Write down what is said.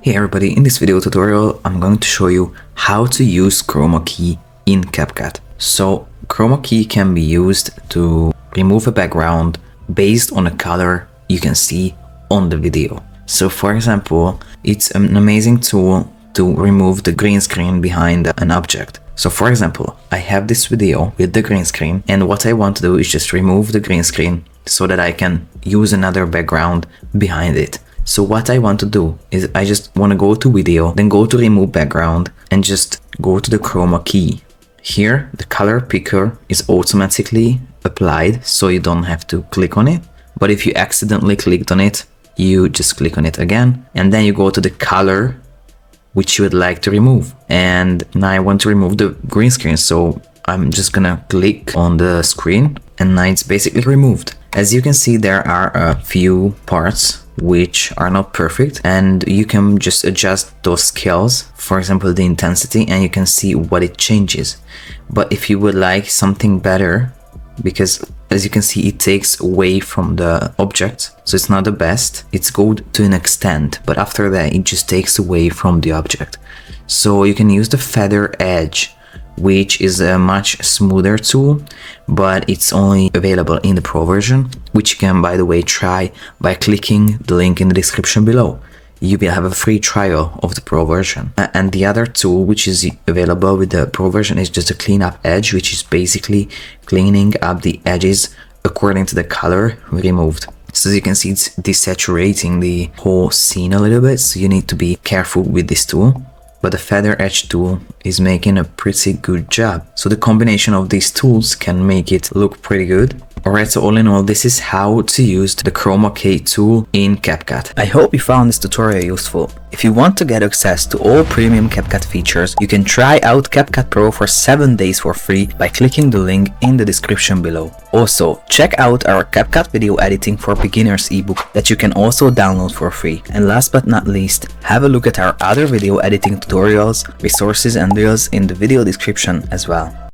Hey everybody, in this video tutorial I'm going to show you how to use Chroma key in Capcut. So Chroma key can be used to remove a background based on a color you can see on the video. So for example, it's an amazing tool to remove the green screen behind an object. So for example, I have this video with the green screen, and what I want to do is just remove the green screen so that I can use another background behind it. So what I want to do is I just want to go to video, then go to remove background and just go to the Chroma key. Here the color picker is automatically applied, so you don't have to click on it. But if you accidentally clicked on it, you just click on it again, and then you go to the color which you would like to remove. And now I want to remove the green screen, so I'm just gonna click on the screen and now it's basically removed. As you can see, there are a few parts which are not perfect, and you can just adjust those scales, for example the intensity, and you can see what it changes. But if you would like something better, because as you can see it takes away from the object, so it's not the best, it's good to an extent, but after that it just takes away from the object. So you can use the feather edge, which is a much smoother tool, but it's only available in the Pro version, which you can, by the way, try by clicking the link in the description below. You will have a free trial of the Pro version. And the other tool which is available with the Pro version is just a clean up edge, which is basically cleaning up the edges according to the color removed. So as you can see, it's desaturating the whole scene a little bit, so you need to be careful with this tool. But the feather edge tool is making a pretty good job. So the combination of these tools can make it look pretty good. Alright, so all in all, this is how to use the Chroma key tool in Capcut. I hope you found this tutorial useful. If you want to get access to all premium Capcut features, you can try out Capcut Pro for 7 days for free by clicking the link in the description below. Also, check out our Capcut Video Editing for Beginners ebook that you can also download for free. And last but not least, have a look at our other video editing tutorials, resources and deals in the video description as well.